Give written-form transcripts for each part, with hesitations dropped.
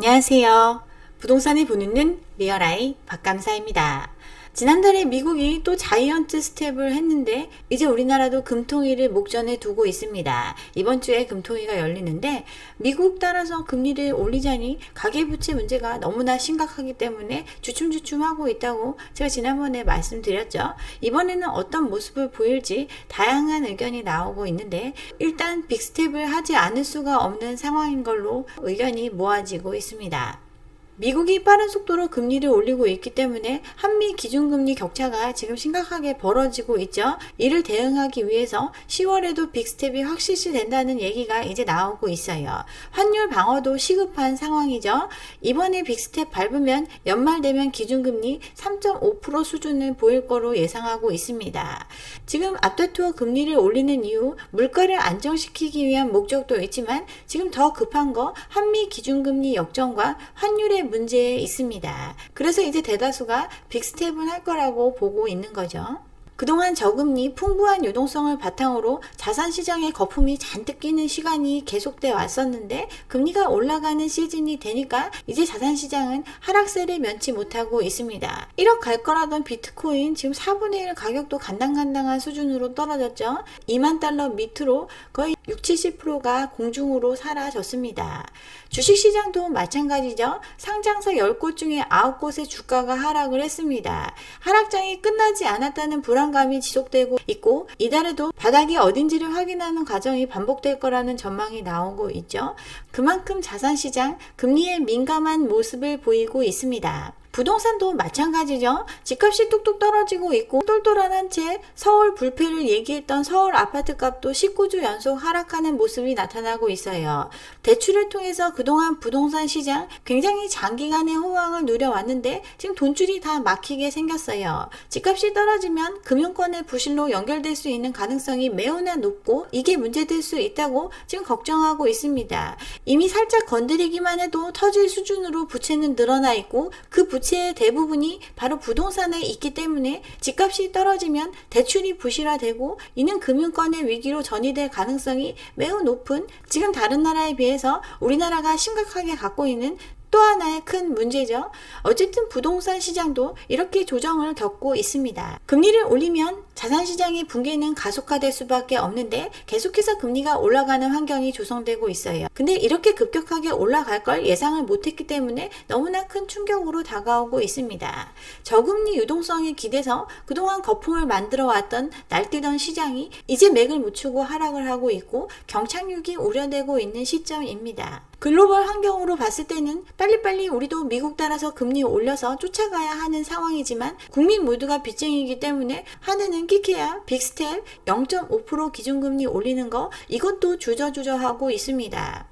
안녕하세요. 부동산을 보는 눈 리얼아이 박감사입니다. 지난달에 미국이 또 자이언트 스텝을 했는데 이제 우리나라도 금통위를 목전에 두고 있습니다. 이번 주에 금통위가 열리는데 미국 따라서 금리를 올리자니 가계부채 문제가 너무나 심각하기 때문에 주춤주춤하고 있다고 제가 지난번에 말씀드렸죠. 이번에는 어떤 모습을 보일지 다양한 의견이 나오고 있는데 일단 빅스텝을 하지 않을 수가 없는 상황인 걸로 의견이 모아지고 있습니다. 미국이 빠른 속도로 금리를 올리고 있기 때문에 한미 기준금리 격차가 지금 심각하게 벌어지고 있죠. 이를 대응하기 위해서 10월에도 빅스텝이 확실시 된다는 얘기가 이제 나오고 있어요. 환율 방어도 시급한 상황이죠. 이번에 빅스텝 밟으면 연말 되면 기준금리 3.5% 수준을 보일 거로 예상하고 있습니다. 지금 앞다투어 금리를 올리는 이유 물가를 안정시키기 위한 목적도 있지만 지금 더 급한 거 한미 기준금리 역전과 환율의 문제에 있습니다. 그래서 이제 대다수가 빅스텝은 할 거라고 보고 있는 거죠. 그동안 저금리, 풍부한 유동성을 바탕으로 자산시장에 거품이 잔뜩 끼는 시간이 계속돼 왔었는데 금리가 올라가는 시즌이 되니까 이제 자산시장은 하락세를 면치 못하고 있습니다. 1억 갈 거라던 비트코인 지금 4분의 1 가격도 간당간당한 수준으로 떨어졌죠. 2만 달러 밑으로 거의 60-70%가 공중으로 사라졌습니다. 주식시장도 마찬가지죠. 상장사 10곳 중에 9곳의 주가가 하락을 했습니다. 하락장이 끝나지 않았다는 불안감이 지속되고 있고 이달에도 바닥이 어딘지를 확인하는 과정이 반복될 거라는 전망이 나오고 있죠. 그만큼 자산시장 금리에 민감한 모습을 보이고 있습니다. 부동산도 마찬가지죠. 집값이 뚝뚝 떨어지고 있고 똘똘한 채 서울 불패를 얘기했던 서울 아파트값도 19주 연속 하락하는 모습이 나타나고 있어요. 대출을 통해서 그동안 부동산 시장 굉장히 장기간의 호황을 누려왔는데 지금 돈줄이 다 막히게 생겼어요. 집값이 떨어지면 금융권의 부실로 연결될 수 있는 가능성이 매우나 높고 이게 문제될 수 있다고 지금 걱정하고 있습니다. 이미 살짝 건드리기만 해도 터질 수준으로 부채는 늘어나 있고 그 부채의 대부분이 바로 부동산에 있기 때문에 집값이 떨어지면 대출이 부실화되고 이는 금융권의 위기로 전이될 가능성이 매우 높은 지금 다른 나라에 비해서 우리나라가 심각하게 갖고 있는 또 하나의 큰 문제죠. 어쨌든 부동산 시장도 이렇게 조정을 겪고 있습니다. 금리를 올리면 자산시장의 붕괴는 가속화될 수밖에 없는데 계속해서 금리가 올라가는 환경이 조성되고 있어요. 근데 이렇게 급격하게 올라갈 걸 예상을 못했기 때문에 너무나 큰 충격으로 다가오고 있습니다. 저금리 유동성에 기대서 그동안 거품을 만들어 왔던 날뛰던 시장이 이제 맥을 묻히고 하락을 하고 있고 경착륙이 우려되고 있는 시점입니다. 글로벌 환경으로 봤을 때는 빨리빨리 우리도 미국 따라서 금리 올려서 쫓아가야 하는 상황이지만 국민 모두가 빚쟁이기 때문에 하늘은 끼케야 빅스텝 0.5% 기준금리 올리는 거 이것도 주저주저하고 있습니다.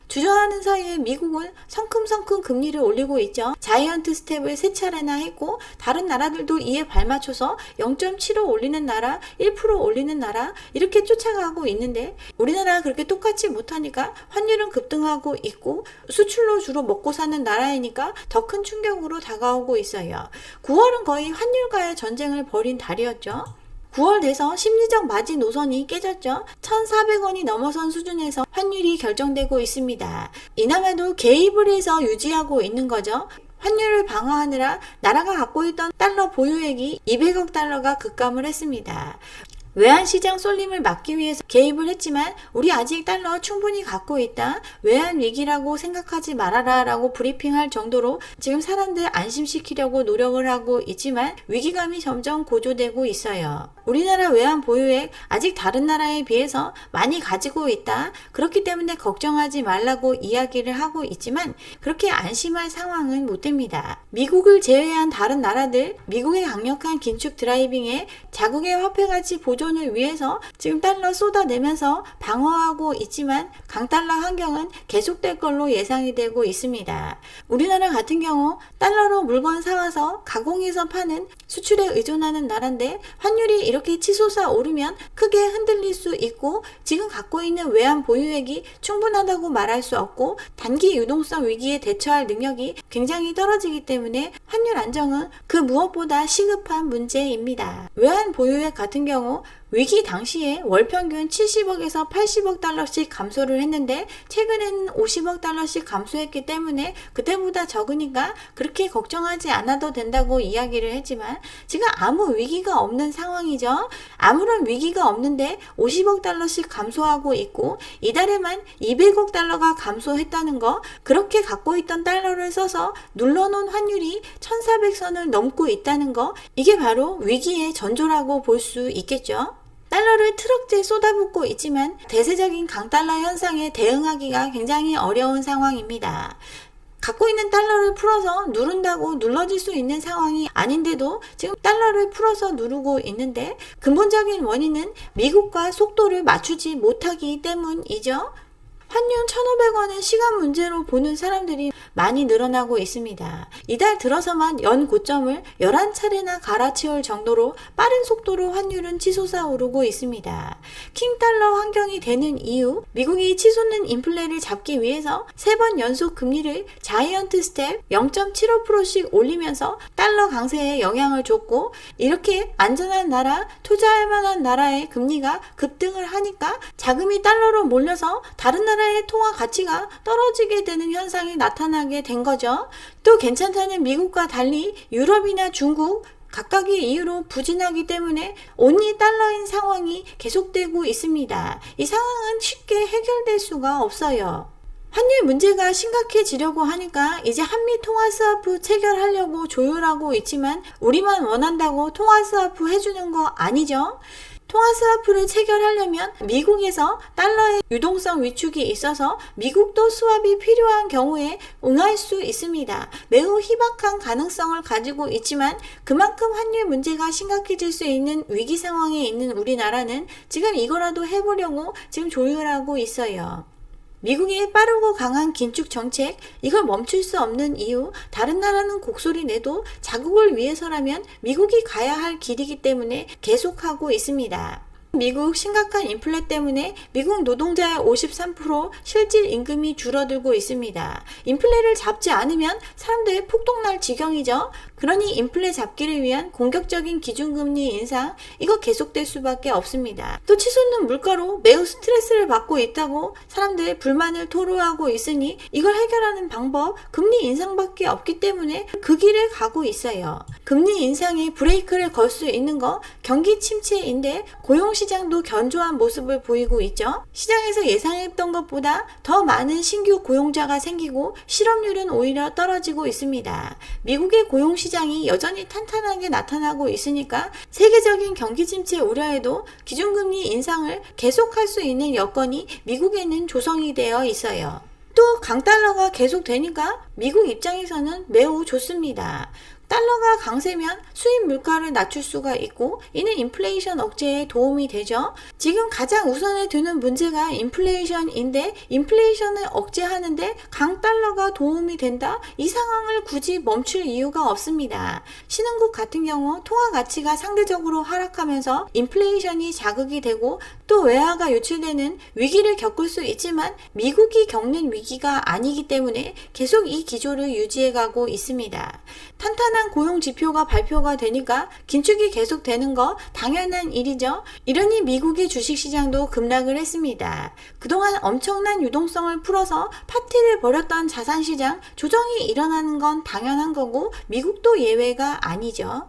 주저하는 사이에 미국은 성큼성큼 금리를 올리고 있죠. 자이언트 스텝을 3차례나 했고 다른 나라들도 이에 발맞춰서 0.75 올리는 나라, 1% 올리는 나라 이렇게 쫓아가고 있는데 우리나라가 그렇게 똑같이 못하니까 환율은 급등하고 있고 수출로 주로 먹고 사는 나라이니까 더 큰 충격으로 다가오고 있어요. 9월은 거의 환율과의 전쟁을 벌인 달이었죠. 9월 돼서 심리적 마진 노선이 깨졌죠. 1,400원이 넘어선 수준에서 환율이 결정되고 있습니다. 이나마도 개입을 해서 유지하고 있는 거죠. 환율을 방어하느라 나라가 갖고 있던 달러 보유액이 200억 달러가 급감을 했습니다. 외환시장 쏠림을 막기 위해서 개입을 했지만 우리 아직 달러 충분히 갖고 있다. 외환위기라고 생각하지 말아라 라고 브리핑할 정도로 지금 사람들 안심시키려고 노력을 하고 있지만 위기감이 점점 고조되고 있어요. 우리나라 외환 보유액 아직 다른 나라에 비해서 많이 가지고 있다. 그렇기 때문에 걱정하지 말라고 이야기를 하고 있지만 그렇게 안심할 상황은 못 됩니다. 미국을 제외한 다른 나라들, 미국의 강력한 긴축 드라이빙에 자국의 화폐가치 보존을 위해서 지금 달러 쏟아내면서 방어하고 있지만 강달러 환경은 계속될 걸로 예상이 되고 있습니다. 우리나라 같은 경우 달러로 물건 사와서 가공해서 파는 수출에 의존하는 나라인데 환율이 이렇게 치솟아 오르면 크게 흔들릴 수 있고 지금 갖고 있는 외환 보유액이 충분하다고 말할 수 없고 단기 유동성 위기에 대처할 능력이 굉장히 떨어지기 때문에 환율 안정은 그 무엇보다 시급한 문제입니다. 외환 보유액 같은 경우 위기 당시에 월 평균 70억에서 80억 달러씩 감소를 했는데 최근에는 50억 달러씩 감소했기 때문에 그때보다 적으니까 그렇게 걱정하지 않아도 된다고 이야기를 했지만 지금 아무 위기가 없는 상황이죠. 아무런 위기가 없는데 50억 달러씩 감소하고 있고 이달에만 200억 달러가 감소했다는 거, 그렇게 갖고 있던 달러를 써서 눌러놓은 환율이 1400선을 넘고 있다는 거, 이게 바로 위기의 전조라고 볼 수 있겠죠. 달러를 트럭째 쏟아붓고 있지만 대세적인 강달러 현상에 대응하기가 굉장히 어려운 상황입니다. 갖고 있는 달러를 풀어서 누른다고 눌러질 수 있는 상황이 아닌데도 지금 달러를 풀어서 누르고 있는데 근본적인 원인은 미국과 속도를 맞추지 못하기 때문이죠. 환율 1,500원은 시간 문제로 보는 사람들이 많이 늘어나고 있습니다. 이달 들어서만 연 고점을 11차례나 갈아치울 정도로 빠른 속도로 환율은 치솟아 오르고 있습니다. 킹달러 환경이 되는 이유, 미국이 치솟는 인플레를 잡기 위해서 3번 연속 금리를 자이언트 스텝 0.75%씩 올리면서 달러 강세에 영향을 줬고, 이렇게 안전한 나라, 투자할 만한 나라의 금리가 급등을 하니까 자금이 달러로 몰려서 다른 나라의 통화 가치가 떨어지게 되는 현상이 나타나게 된 거죠. 또 괜찮다는 미국과 달리 유럽이나 중국 각각의 이유로 부진하기 때문에 온리 달러인 상황이 계속되고 있습니다. 이 상황은 쉽게 해결될 수가 없어요. 환율 문제가 심각해지려고 하니까 이제 한미 통화 스와프 체결하려고 조율하고 있지만 우리만 원한다고 통화 스와프 해주는 거 아니죠? 통화 스와프를 체결하려면 미국에서 달러의 유동성 위축이 있어서 미국도 스왑이 필요한 경우에 응할 수 있습니다. 매우 희박한 가능성을 가지고 있지만 그만큼 환율 문제가 심각해질 수 있는 위기 상황에 있는 우리나라는 지금 이거라도 해보려고 지금 조율하고 있어요. 미국의 빠르고 강한 긴축 정책, 이걸 멈출 수 없는 이유, 다른 나라는 곡소리 내도 자국을 위해서라면 미국이 가야 할 길이기 때문에 계속하고 있습니다. 미국 심각한 인플레 때문에 미국 노동자의 53% 실질 임금이 줄어들고 있습니다. 인플레를 잡지 않으면 사람들 폭동날 지경이죠. 그러니 인플레 잡기를 위한 공격적인 기준금리 인상, 이거 계속될 수밖에 없습니다. 또 치솟는 물가로 매우 스트레스를 받고 있다고 사람들 불만을 토로하고 있으니 이걸 해결하는 방법, 금리 인상밖에 없기 때문에 그 길을 가고 있어요. 금리 인상에 브레이크를 걸 수 있는 거 경기 침체인데 고용시장도 견조한 모습을 보이고 있죠. 시장에서 예상했던 것보다 더 많은 신규 고용자가 생기고 실업률은 오히려 떨어지고 있습니다. 미국의 고용시장이 여전히 탄탄하게 나타나고 있으니까 세계적인 경기 침체 우려에도 기준금리 인상을 계속할 수 있는 여건이 미국에는 조성이 되어 있어요. 또 강달러가 계속되니까 미국 입장에서는 매우 좋습니다. 달러가 강세면 수입 물가를 낮출 수가 있고 이는 인플레이션 억제에 도움이 되죠. 지금 가장 우선에 두는 문제가 인플레이션인데 인플레이션을 억제하는데 강달러가 도움이 된다? 이 상황을 굳이 멈출 이유가 없습니다. 신흥국 같은 경우 통화 가치가 상대적으로 하락하면서 인플레이션이 자극이 되고 또 외화가 유출되는 위기를 겪을 수 있지만 미국이 겪는 위기가 아니기 때문에 계속 이 기조를 유지해가고 있습니다. 탄탄한 고용 지표가 발표가 되니까 긴축이 계속되는 거 당연한 일이죠. 이러니 미국의 주식시장도 급락을 했습니다. 그동안 엄청난 유동성을 풀어서 파티를 벌였던 자산시장 조정이 일어나는 건 당연한 거고 미국도 예외가 아니죠.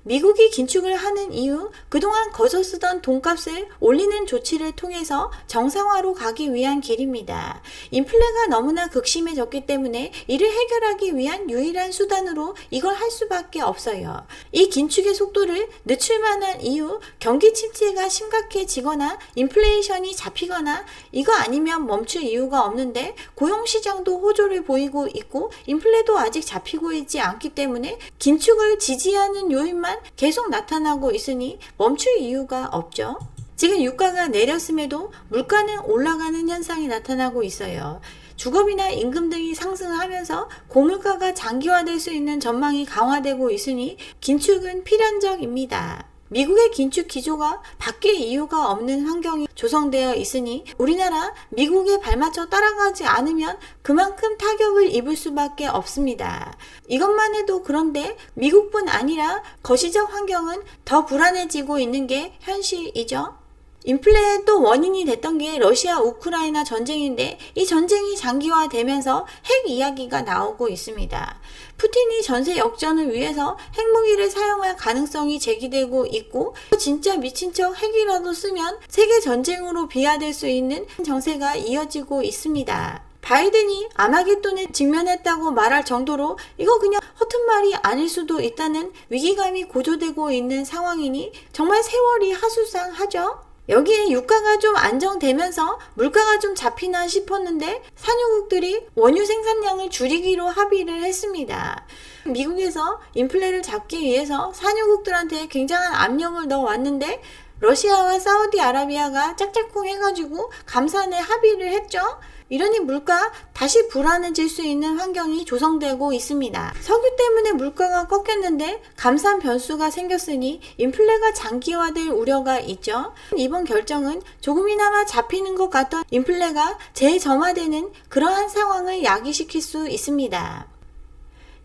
미국이 긴축을 하는 이유, 그동안 거저 쓰던 돈값을 올리는 조치를 통해서 정상화로 가기 위한 길입니다. 인플레가 너무나 극심해졌기 때문에 이를 해결하기 위한 유일한 수단으로 이걸 할 수밖에 없어요. 이 긴축의 속도를 늦출 만한 이유, 경기 침체가 심각해지거나 인플레이션이 잡히거나 이거 아니면 멈출 이유가 없는데 고용시장도 호조를 보이고 있고 인플레도 아직 잡히고 있지 않기 때문에 긴축을 지지하는 요인만 계속 나타나고 있으니 멈출 이유가 없죠. 지금 유가가 내렸음에도 물가는 올라가는 현상이 나타나고 있어요. 주거비나 임금 등이 상승하면서 고물가가 장기화될 수 있는 전망이 강화되고 있으니 긴축은 필연적입니다. 미국의 긴축 기조가 바뀔 이유가 없는 환경이 조성되어 있으니 우리나라 미국에 발맞춰 따라가지 않으면 그만큼 타격을 입을 수밖에 없습니다. 이것만 해도 그런데 미국뿐 아니라 거시적 환경은 더 불안해지고 있는 게 현실이죠. 인플레의 또 원인이 됐던 게 러시아 우크라이나 전쟁인데 이 전쟁이 장기화되면서 핵 이야기가 나오고 있습니다. 푸틴이 전세 역전을 위해서 핵무기를 사용할 가능성이 제기되고 있고 진짜 미친 척 핵이라도 쓰면 세계 전쟁으로 비화될 수 있는 정세가 이어지고 있습니다. 바이든이 아마겟돈에 직면했다고 말할 정도로 이거 그냥 허튼 말이 아닐 수도 있다는 위기감이 고조되고 있는 상황이니 정말 세월이 하수상하죠. 여기에 유가가 좀 안정되면서 물가가 좀 잡히나 싶었는데 산유국들이 원유 생산량을 줄이기로 합의를 했습니다. 미국에서 인플레를 잡기 위해서 산유국들한테 굉장한 압력을 넣어왔는데 러시아와 사우디아라비아가 짝짝꿍 해가지고 감산에 합의를 했죠. 이러니 물가 다시 불안해질 수 있는 환경이 조성되고 있습니다. 석유 때문에 물가가 꺾였는데 감산 변수가 생겼으니 인플레가 장기화될 우려가 있죠. 이번 결정은 조금이나마 잡히는 것 같던 인플레가 재점화되는 그러한 상황을 야기시킬 수 있습니다.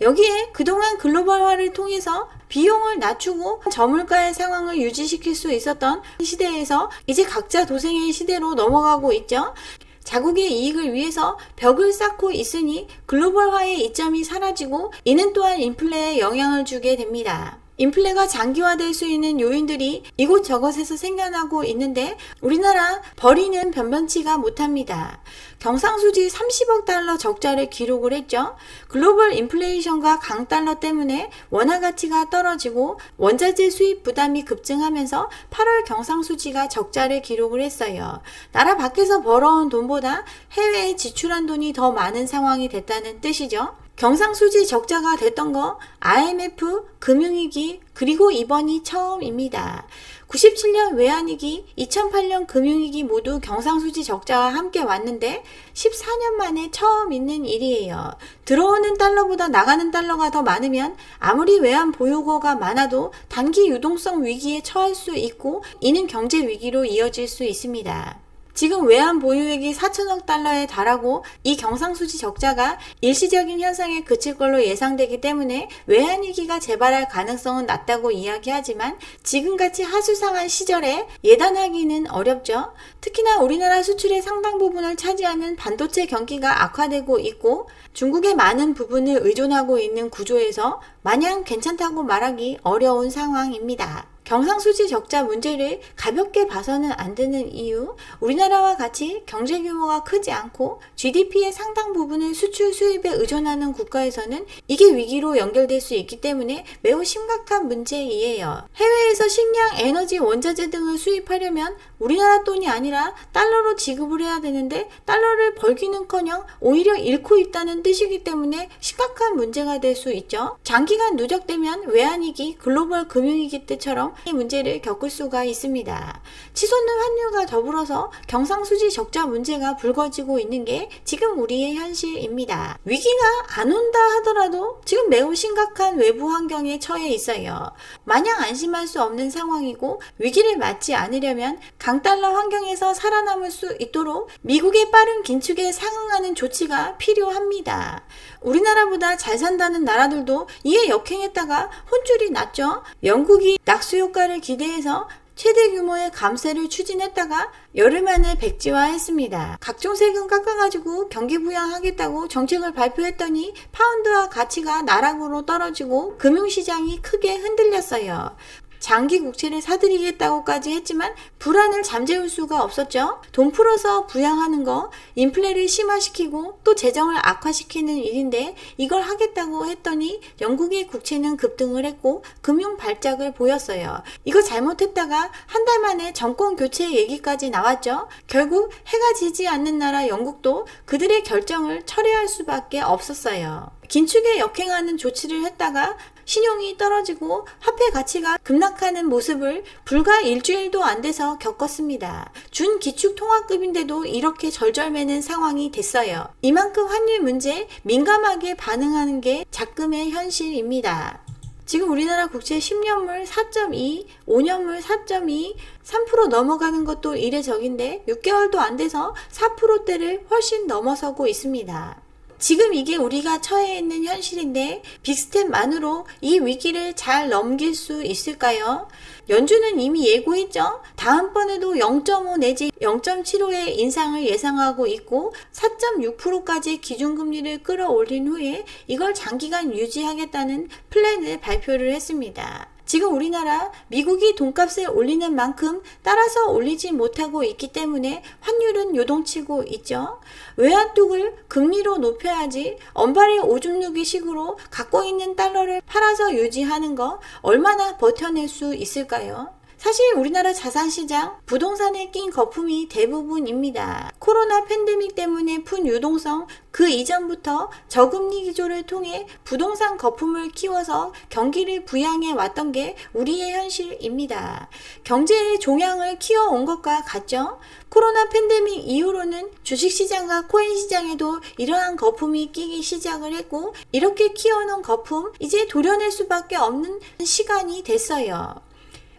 여기에 그동안 글로벌화를 통해서 비용을 낮추고 저물가의 상황을 유지시킬 수 있었던 시대에서 이제 각자 도생의 시대로 넘어가고 있죠. 자국의 이익을 위해서 벽을 쌓고 있으니 글로벌화의 이점이 사라지고 이는 또한 인플레에 영향을 주게 됩니다. 인플레가 장기화될 수 있는 요인들이 이곳저곳에서 생겨나고 있는데 우리나라 벌이는 변변치가 못합니다. 경상수지 30억 달러 적자를 기록을 했죠. 글로벌 인플레이션과 강달러 때문에 원화 가치가 떨어지고 원자재 수입 부담이 급증하면서 8월 경상수지가 적자를 기록을 했어요. 나라 밖에서 벌어온 돈보다 해외에 지출한 돈이 더 많은 상황이 됐다는 뜻이죠. 경상수지 적자가 됐던 거 IMF 금융위기 그리고 이번이 처음입니다. 97년 외환위기, 2008년 금융위기 모두 경상수지 적자와 함께 왔는데 14년 만에 처음 있는 일이에요. 들어오는 달러보다 나가는 달러가 더 많으면 아무리 외환 보유고가 많아도 단기 유동성 위기에 처할 수 있고 이는 경제 위기로 이어질 수 있습니다. 지금 외환 보유액이 4천억 달러에 달하고 이 경상수지 적자가 일시적인 현상에 그칠 걸로 예상되기 때문에 외환위기가 재발할 가능성은 낮다고 이야기하지만 지금같이 하수상한 시절에 예단하기는 어렵죠. 특히나 우리나라 수출의 상당 부분을 차지하는 반도체 경기가 악화되고 있고 중국의 많은 부분을 의존하고 있는 구조에서 마냥 괜찮다고 말하기 어려운 상황입니다. 경상수지 적자 문제를 가볍게 봐서는 안 되는 이유, 우리나라와 같이 경제 규모가 크지 않고 GDP의 상당 부분을 수출 수입에 의존하는 국가에서는 이게 위기로 연결될 수 있기 때문에 매우 심각한 문제이에요. 해외에서 식량, 에너지, 원자재 등을 수입하려면 우리나라 돈이 아니라 달러로 지급을 해야 되는데 달러를 벌기는커녕 오히려 잃고 있다는 뜻이기 때문에 심각한 문제가 될 수 있죠. 장기간 누적되면 외환위기, 글로벌 금융위기 때처럼 이 문제를 겪을 수가 있습니다. 치솟는 환율과 더불어서 경상수지 적자 문제가 불거지고 있는 게 지금 우리의 현실입니다. 위기가 안 온다 하더라도 지금 매우 심각한 외부 환경에 처해 있어요. 마냥 안심할 수 없는 상황이고 위기를 맞지 않으려면 강달러 환경에서 살아남을 수 있도록 미국의 빠른 긴축에 상응하는 조치가 필요합니다. 우리나라보다 잘 산다는 나라들도 이에 역행했다가 혼쭐이 났죠. 영국이 낙수 효과를 기대해서 최대 규모의 감세를 추진했다가 열흘 만에 백지화했습니다. 각종 세금 깎아가지고 경기 부양하겠다고 정책을 발표했더니 파운드와 가치가 나락으로 떨어지고 금융시장이 크게 흔들렸어요. 장기 국채를 사들이겠다고까지 했지만 불안을 잠재울 수가 없었죠. 돈 풀어서 부양하는 거 인플레를 심화시키고 또 재정을 악화시키는 일인데 이걸 하겠다고 했더니 영국의 국채는 급등을 했고 금융 발작을 보였어요. 이거 잘못했다가 한 달 만에 정권 교체 얘기까지 나왔죠. 결국 해가 지지 않는 나라 영국도 그들의 결정을 철회할 수밖에 없었어요. 긴축에 역행하는 조치를 했다가 신용이 떨어지고 화폐 가치가 급락하는 모습을 불과 일주일도 안 돼서 겪었습니다. 준기축 통화급인데도 이렇게 절절매는 상황이 됐어요. 이만큼 환율 문제에 민감하게 반응하는 게 작금의 현실입니다. 지금 우리나라 국채 10년물 4.2, 5년물 4.2, 3% 넘어가는 것도 이례적인데 6개월도 안 돼서 4%대를 훨씬 넘어서고 있습니다. 지금 이게 우리가 처해 있는 현실인데 빅스텝만으로 이 위기를 잘 넘길 수 있을까요? 연준은 이미 예고했죠. 다음번에도 0.5 내지 0.75의 인상을 예상하고 있고 4.6%까지 기준금리를 끌어올린 후에 이걸 장기간 유지하겠다는 플랜을 발표를 했습니다. 지금 우리나라 미국이 돈값을 올리는 만큼 따라서 올리지 못하고 있기 때문에 환율은 요동치고 있죠. 외환뚝을 금리로 높여야지 언발의 오줌 누기 식으로 갖고 있는 달러를 팔아서 유지하는 거 얼마나 버텨낼 수 있을까요? 사실 우리나라 자산시장, 부동산에 낀 거품이 대부분입니다. 코로나 팬데믹 때문에 푼 유동성, 그 이전부터 저금리 기조를 통해 부동산 거품을 키워서 경기를 부양해 왔던 게 우리의 현실입니다. 경제의 종양을 키워온 것과 같죠? 코로나 팬데믹 이후로는 주식시장과 코인시장에도 이러한 거품이 끼기 시작을 했고 이렇게 키워놓은 거품 이제 도려낼 수밖에 없는 시간이 됐어요.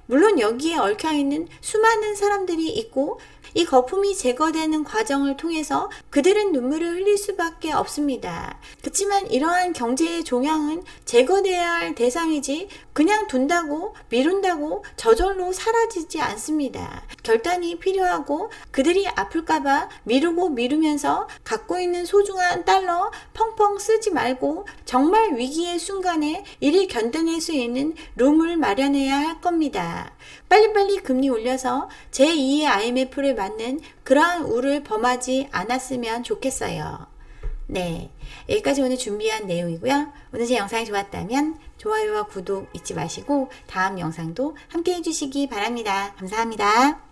물론 여기에 얽혀있는 수많은 사람들이 있고 이 거품이 제거되는 과정을 통해서 그들은 눈물을 흘릴 수밖에 없습니다. 그렇지만 이러한 경제의 종양은 제거되어야 할 대상이지 그냥 둔다고 미룬다고 저절로 사라지지 않습니다. 결단이 필요하고 그들이 아플까봐 미루고 미루면서 갖고 있는 소중한 달러 펑펑 쓰지 말고 정말 위기의 순간에 이를 견뎌낼 수 있는 룸을 마련해야 할 겁니다. 빨리빨리 금리 올려서 제2의 IMF를 맞는 그러한 우를 범하지 않았으면 좋겠어요. 네, 여기까지 오늘 준비한 내용이고요. 오늘 제 영상이 좋았다면 좋아요와 구독 잊지 마시고 다음 영상도 함께 해주시기 바랍니다. 감사합니다.